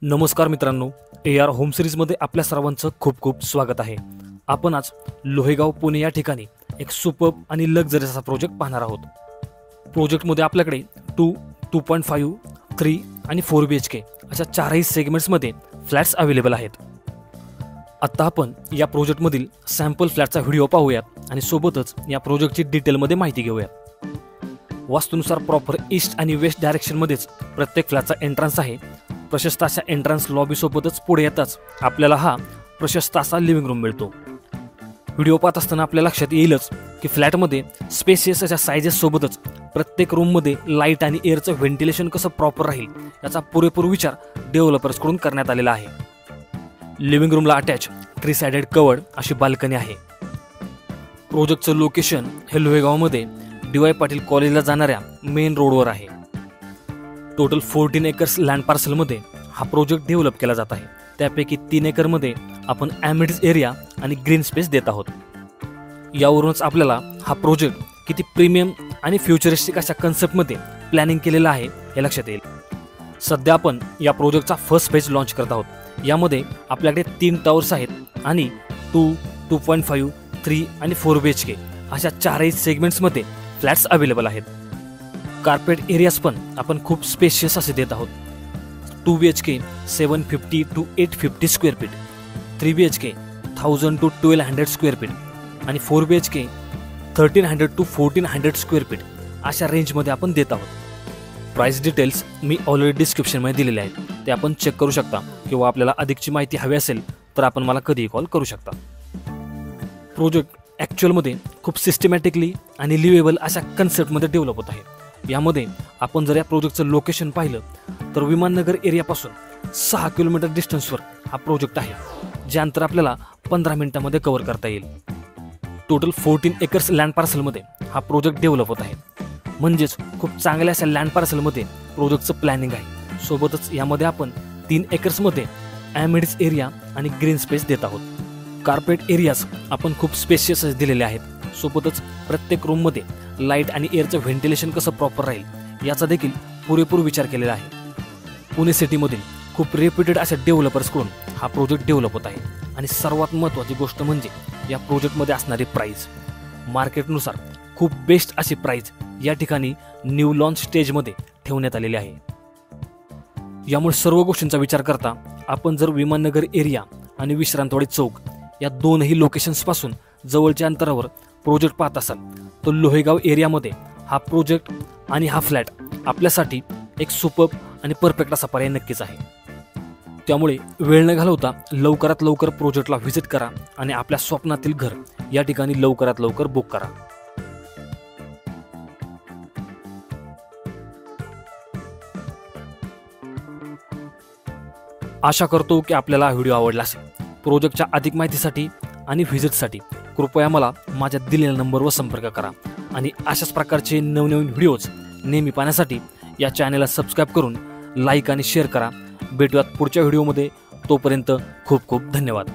नमस्कार मित्रांनो, AR home सिरीजमध्ये आपल्या सर्वांचं खूप खूप स्वागत आहे। आपण आज लोहेगाव पुणे या ठिकाणी एक सुपर्ब आणि लक्झरी असा प्रोजेक्ट पाहणार आहोत। प्रोजेक्टमध्ये आपल्याकडे 2, 2.5, 3 आणि 4 BHK अशा चारही सेगमेंट्समध्ये फ्लॅट्स अवेलेबल आहेत। आता आपण या प्रोजेक्टमधील सॅम्पल फ्लॅटचा व्हिडिओ पाहूयात आणि सोबतच या प्रोजेक्टची डिटेलमध्ये माहिती घेऊयात। वास्तुनुसार प्रॉपर ईस्ट आणि वेस्ट डायरेक्शनमध्येच प्रत्येक फ्लॅटचा एंट्रन्स आहे। प्रशस्त अशा एंट्रन्स लॉबी सोबतच पुढे येताच आपल्याला हा प्रशस्त असा लिव्हिंग रूम मिळतो। व्हिडिओ पाहत असताना आपल्या लक्षात येईलच की फ्लॅटमध्ये स्पेसियस अशा साइजेस सोबतच प्रत्येक रूममध्ये लाईट आणि एअरचं व्हेंटिलेशन कसं प्रॉपर राहील याचा पुरेपूर विचार डेव्हलपर्सकडून करण्यात आलेला आहे। लिव्हिंग रूमला अटॅच 3 साइडेड कवर्ड अशी बाल्कनी आहे। प्रोजेक्टचं लोकेशन हे लोहेगावमध्ये DY पाटील कॉलेजला जाणाऱ्या मेन रोडवर आहे। टोटल 14 एकर्स लँड पार्सलमध्ये हा प्रोजेक्ट डेव्हलप केला जात आहे। त्यापैकी 3 एकरमध्ये आपण ॲमिड्स एरिया आणि ग्रीन स्पेस देत आहोत। यावरूनच आपल्याला हा प्रोजेक्ट किती प्रीमियम आणि फ्युचरिस्टिक अशा कन्सेप्टमध्ये प्लॅनिंग केलेला आहे हे लक्षात येईल। सध्या आपण या प्रोजेक्टचा फर्स्ट फेज लॉन्च करत आहोत। यामध्ये आपल्याकडे 3 टावर्स आहेत आणि 2, 2.5, 3 आणि 4 BHK अशा चारही सेगमेंट्समध्ये फ्लॅट्स अवेलेबल आहेत। कार्पेट एरियाज पण आपण खूप स्पेशियस असे देत आहोत। 2 BHK 750 to 850 square feet, 3 BHK 1000 to 1200 square feet आणि 4 BHK 1300 to 1400 स्क्वेअर फीट अशा रेंजमध्ये आपण देत आहोत। प्राइस डिटेल्स मी ऑलरेडी डिस्क्रिप्शनमध्ये दिलेले आहेत, ते आपण चेक करू शकता किंवा आपल्याला अधिकची माहिती हवी असेल तर आपण मला कधीही कॉल करू शकता। प्रोजेक्ट ॲक्च्युअलमध्ये खूप सिस्टमॅटिकली आणि लिव्हेबल अशा कन्सेप्टमध्ये डेव्हलप होत आहे। यामध्ये आपण जर या प्रोजेक्टचं लोकेशन पाहिलं तर विमाननगर एरियापासून 6 किलोमीटर डिस्टन्सवर हा प्रोजेक्ट आहे, जे अंतर आपल्याला 15 मिनिटांमध्ये कव्हर करता येईल। टोटल 14 एकर्स लँड पार्सलमध्ये हा प्रोजेक्ट डेव्हलप होत आहे, म्हणजेच खूप चांगल्या अशा लँड पार्सलमध्ये प्रोजेक्टचं प्लॅनिंग आहे। सोबतच यामध्ये आपण 3 एकर्समध्ये ॲमिड्स एरिया आणि ग्रीन स्पेस देत आहोत। कार्पेट एरियाज आपण खूप स्पेशियस दिलेले आहेत। सोबतच प्रत्येक रूममध्ये लाईट आणि एअरचं व्हेंटिलेशन कसं प्रॉपर राहील याचा देखील पुरेपूर विचार केलेला आहे। पुणे सिटीमधील खूप रेप्युटेड अशा डेव्हलपर्सकडून हा प्रोजेक्ट डेव्हलप होत आहे आणि सर्वात महत्त्वाची गोष्ट म्हणजे या प्रोजेक्टमध्ये असणारी प्राईस मार्केटनुसार खूप बेस्ट अशी प्राईस या ठिकाणी न्यू लॉन्च स्टेजमध्ये ठेवण्यात आलेली आहे। यामुळे सर्व गोष्टींचा विचार करता आपण जर विमाननगर एरिया आणि विश्रांतवाडी चौक या दोनही लोकेशन्सपासून जवळच्या अंतरावर प्रोजेक्ट पाहत असाल तर लोहेगाव एरियामध्ये हा प्रोजेक्ट आणि हा फ्लॅट आपल्यासाठी एक सुपर्ब आणि परफेक्ट असा पर्याय नक्कीच आहे। त्यामुळे वेळ न घालवता लवकरात लवकर प्रोजेक्टला व्हिजिट करा आणि आपल्या स्वप्नातील घर या ठिकाणी लवकरात लवकर बुक करा। आशा करतो की आपल्याला हा व्हिडिओ आवडला असेल। प्रोजेक्टच्या अधिक माहितीसाठी आणि व्हिजिटसाठी कृपया मला माझ्या दिलेल्या नंबरवर संपर्क करा आणि अशाच प्रकारचे नवनवीन व्हिडिओज नेहमी पाहण्यासाठी या चॅनलला सबस्क्राईब करून लाईक आणि शेअर करा। भेटूयात पुढच्या व्हिडिओमध्ये, तोपर्यंत खूप खूप धन्यवाद।